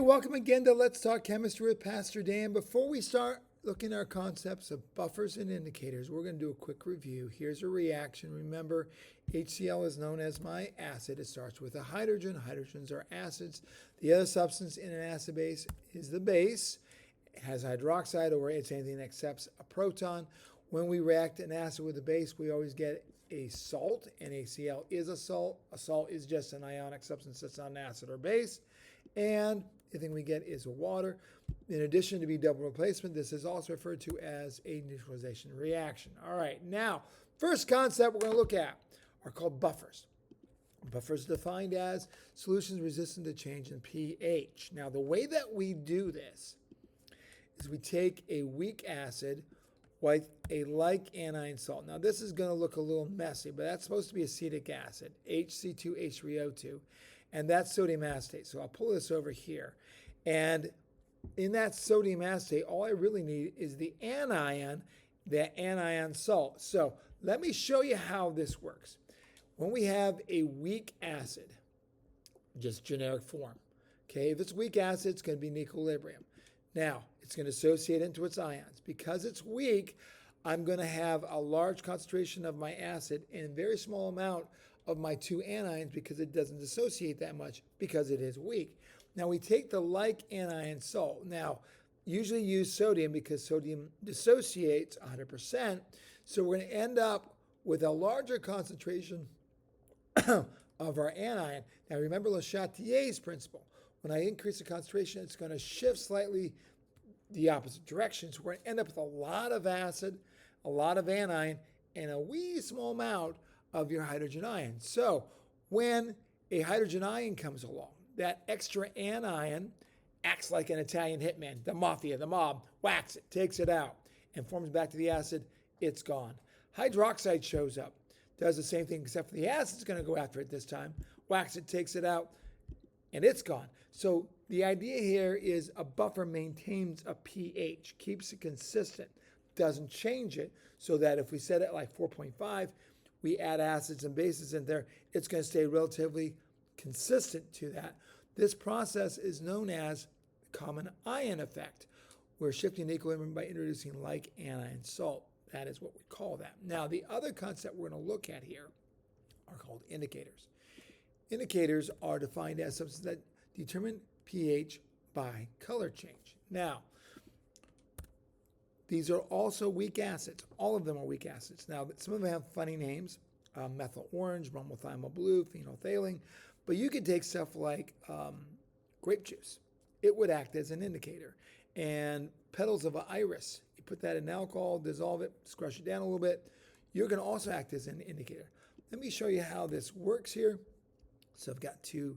welcome again to Let's Talk Chemistry with Pastor Dan. Before we start looking at our concepts of buffers and indicators, we're going to do a quick review. Here's a reaction. Remember, HCl is known as my acid. It starts with a hydrogen. Hydrogens are acids. The other substance in an acid base is the base. It has hydroxide, or it's anything that accepts a proton. When we react an acid with a base, we always get a salt. NaCl is a salt. A salt is just an ionic substance that's not an acid or base. And the thing we get is water. In addition to be double replacement, this is also referred to as a neutralization reaction. All right, now, first concept we're going to look at are called buffers. Buffers defined as solutions resistant to change in pH. Now, the way that we do this is we take a weak acid with a like anion salt. Now, this is going to look a little messy, but that's supposed to be acetic acid, HC2H3O2, and that's sodium acetate. So I'll pull this over here. And in that sodium acetate, all I really need is the anion, that anion salt. So let me show you how this works. When we have a weak acid, just generic form, okay, if it's weak acid, it's going to be in equilibrium. Now, it's going to associate into its ions. Because it's weak, I'm going to have a large concentration of my acid and a very small amount of my two anions because it doesn't dissociate that much because it is weak. Now, we take the like anion salt. Now, usually use sodium because sodium dissociates 100%. So we're going to end up with a larger concentration of our anion. Now, remember Le Chatelier's principle. When I increase the concentration, it's going to shift slightly the opposite direction. So we're going to end up with a lot of acid, a lot of anion, and a wee small amount of your hydrogen ion. So when a hydrogen ion comes along, that extra anion acts like an Italian hitman, the mafia, the mob, whacks it, takes it out, and forms back to the acid. It's gone. Hydroxide shows up, does the same thing, except for the acid's going to go after it this time, whacks it, takes it out, and it's gone. So the idea here is a buffer maintains a pH, keeps it consistent, doesn't change it, so that if we set it like 4.5, we add acids and bases in there, it's going to stay relatively consistent to that. This process is known as the common ion effect. We're shifting equilibrium by introducing like anion salt. That is what we call that. Now, the other concept we're going to look at here are called indicators. Indicators are defined as substances that determine pH by color change. Now, these are also weak acids. All of them are weak acids. Now, some of them have funny names, methyl orange, bromothiamyl blue, phenolphthalein, but you could take stuff like grape juice. It would act as an indicator. And petals of an iris, you put that in alcohol, dissolve it, crush it down a little bit, you're going to also act as an indicator. Let me show you how this works here. So I've got two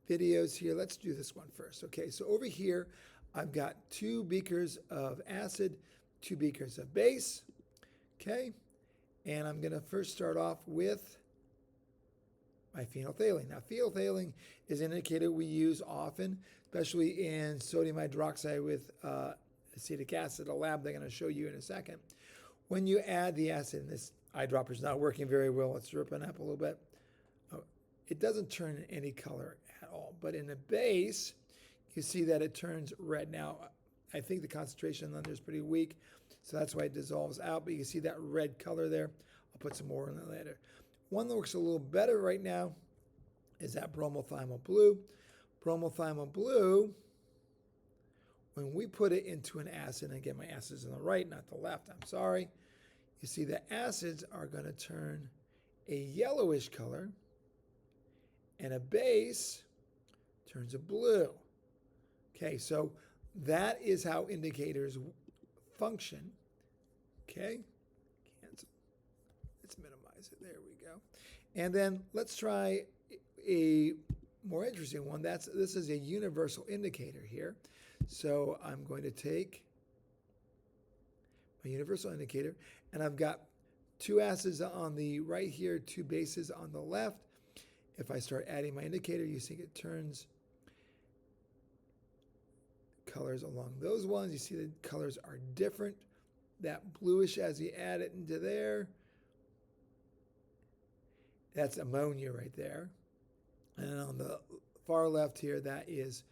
videos here. Let's do this one first. Okay, so over here, I've got 2 beakers of acid, 2 beakers of base. Okay, and I'm going to first start off with my phenolphthalein. Now, phenolphthalein is an indicator we use often, especially in sodium hydroxide with acetic acid, a lab they're going to show you in a second. When you add the acid, and this eyedropper is not working very well, it's dripping up a little bit. It doesn't turn any color at all, but in the base, you see that it turns red. Now, I think the concentration on there is pretty weak, so that's why it dissolves out, but you can see that red color there. I'll put some more in it later. One that works a little better right now is that bromothiamyl blue. Bromothiamyl blue, when we put it into an acid, and again, my acid's on the right, not the left, I'm sorry, you see the acids are going to turn a yellowish color, and a base turns a blue. Okay, so that is how indicators function. Okay, cancel. Let's minimize it. There we go. And then let's try a more interesting one. This is a universal indicator here. So I'm going to take my universal indicator, and I've got 2 acids on the right here, 2 bases on the left. If I start adding my indicator, you see it turns colors along those ones. You see the colors are different. That bluish as you add it into there, that's ammonia right there. And on the far left here, that is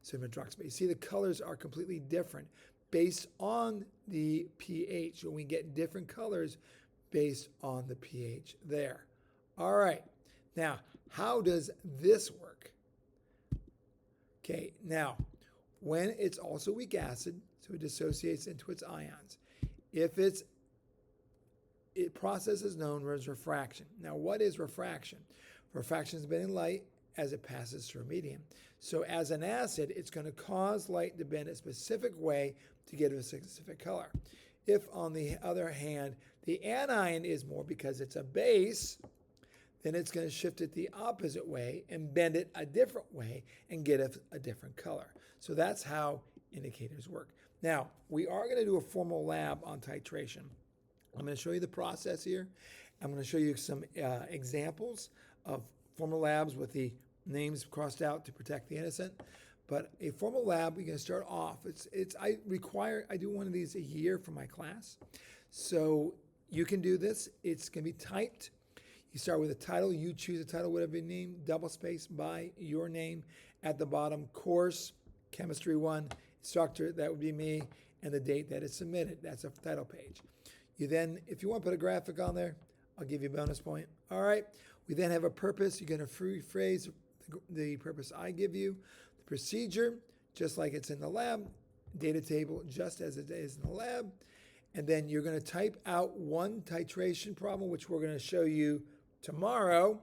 sodium hydroxide. You see the colors are completely different based on the pH. So we get different colors based on the pH there. All right. Now, how does this work? Okay, now, when it's also weak acid, so it dissociates into its ions. If it process is known as refraction. Now, what is refraction? Refraction is bending light as it passes through a medium. So as an acid, it's going to cause light to bend a specific way to get a specific color. If, on the other hand, the anion is more because it's a base, then it's going to shift it the opposite way and bend it a different way and get a different color. So that's how indicators work. Now, we are going to do a formal lab on titration. I'm going to show you the process here. I'm going to show you some examples of formal labs with the names crossed out to protect the innocent. But a formal lab, we're going to start off. I do one of these a year for my class. So you can do this. It's going to be typed. You start with a title. You choose a title, whatever you name, double space by your name. At the bottom, course, chemistry 1, instructor, that would be me, and the date that it's submitted. That's a title page. You then, if you want to put a graphic on there, I'll give you a bonus point. All right. We then have a purpose. You're going to rephrase the purpose I give you. The procedure, just like it's in the lab. Data table, just as it is in the lab. And then you're going to type out one titration problem, which we're going to show you tomorrow.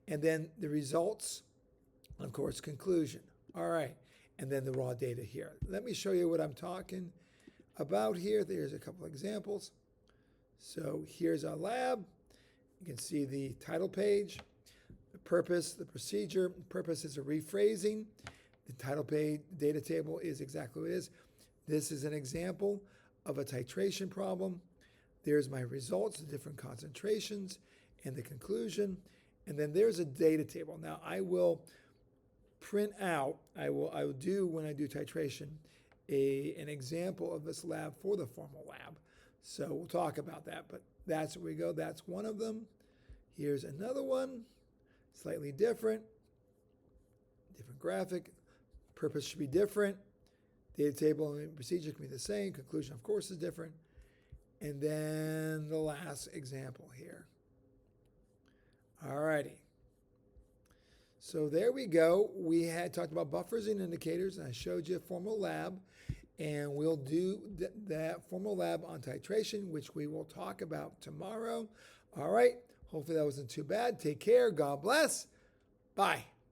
And then the results, of course, conclusion. All right. And then the raw data here. Let me show you what I'm talking about here. There's a couple examples. So here's our lab. You can see the title page, the purpose, the procedure. The purpose is a rephrasing. The title page, data table is exactly what it is. This is an example of a titration problem. There's my results, the different concentrations, and the conclusion. And then there's a data table. Now I will print out, I will do, when I do titration, an example of this lab for the formal lab. So we'll talk about that, but that's where we go. That's one of them. Here's another one, slightly different graphic. Purpose should be different. Data table and procedure can be the same. Conclusion, of course, is different. And then the last example here. All righty. So there we go. We had talked about buffers and indicators, and I showed you a formal lab. And we'll do that formal lab on titration, which we will talk about tomorrow. All right. Hopefully that wasn't too bad. Take care. God bless. Bye.